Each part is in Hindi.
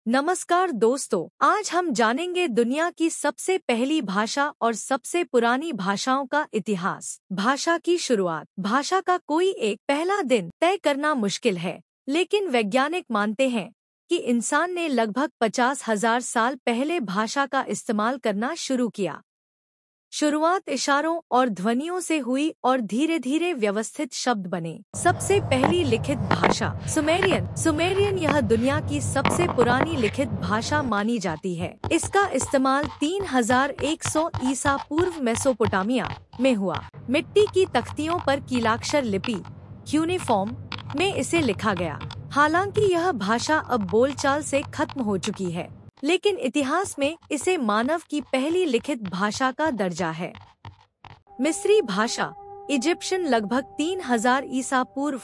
नमस्कार दोस्तों, आज हम जानेंगे दुनिया की सबसे पहली भाषा और सबसे पुरानी भाषाओं का इतिहास। भाषा की शुरुआत। भाषा का कोई एक पहला दिन तय करना मुश्किल है, लेकिन वैज्ञानिक मानते हैं कि इंसान ने लगभग 50,000 साल पहले भाषा का इस्तेमाल करना शुरू किया। शुरुआत इशारों और ध्वनियों से हुई और धीरे धीरे व्यवस्थित शब्द बने। सबसे पहली लिखित भाषा सुमेरियन यह दुनिया की सबसे पुरानी लिखित भाषा मानी जाती है। इसका इस्तेमाल 3100 ईसा पूर्व मेसोपोटामिया में हुआ। मिट्टी की तख्तियों पर कीलाक्षर लिपि क्यूनिफॉर्म में इसे लिखा गया। हालांकि यह भाषा अब बोलचाल से खत्म हो चुकी है, लेकिन इतिहास में इसे मानव की पहली लिखित भाषा का दर्जा है। मिस्री भाषा इजिप्शियन लगभग 3000 ईसा पूर्व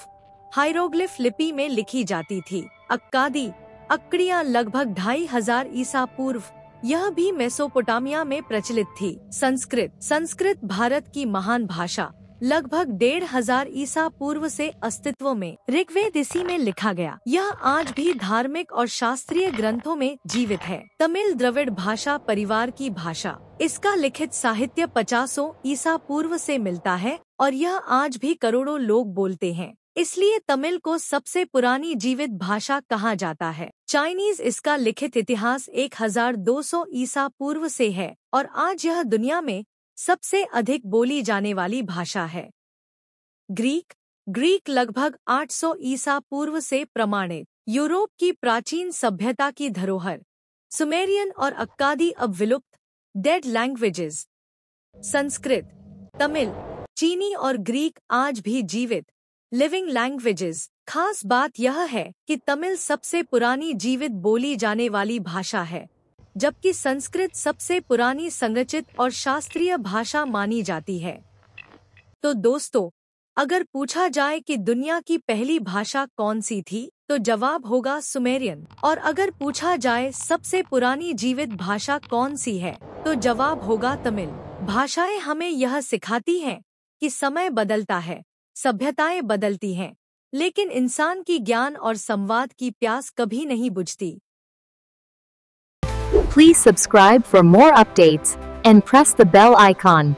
हाइरोग्लिफ लिपि में लिखी जाती थी। अक्कादी अक्कड़ियाँ लगभग 2500 ईसा पूर्व यह भी मेसोपोटामिया में प्रचलित थी। संस्कृत भारत की महान भाषा लगभग 1500 ईसा पूर्व से अस्तित्व में। ऋग्वेद इसी में लिखा गया। यह आज भी धार्मिक और शास्त्रीय ग्रंथों में जीवित है। तमिल द्रविड़ भाषा परिवार की भाषा। इसका लिखित साहित्य 50 ईसा पूर्व से मिलता है और यह आज भी करोड़ों लोग बोलते हैं। इसलिए तमिल को सबसे पुरानी जीवित भाषा कहा जाता है। चाइनीज इसका लिखित इतिहास 1200 ईसा पूर्व से है और आज यह दुनिया में सबसे अधिक बोली जाने वाली भाषा है। ग्रीक लगभग 800 ईसा पूर्व से प्रमाणित यूरोप की प्राचीन सभ्यता की धरोहर। सुमेरियन और अक्कादी अब विलुप्त डेड लैंग्वेजेस। संस्कृत, तमिल, चीनी और ग्रीक आज भी जीवित लिविंग लैंग्वेजेस। खास बात यह है कि तमिल सबसे पुरानी जीवित बोली जाने वाली भाषा है, जबकि संस्कृत सबसे पुरानी संरचित और शास्त्रीय भाषा मानी जाती है। तो दोस्तों, अगर पूछा जाए कि दुनिया की पहली भाषा कौन सी थी, तो जवाब होगा सुमेरियन। और अगर पूछा जाए सबसे पुरानी जीवित भाषा कौन सी है, तो जवाब होगा तमिल। भाषाएं हमें यह सिखाती हैं कि समय बदलता है, सभ्यताएं बदलती हैं, लेकिन इंसान की ज्ञान और संवाद की प्यास कभी नहीं बुझती। Please subscribe for more updates and press the bell icon.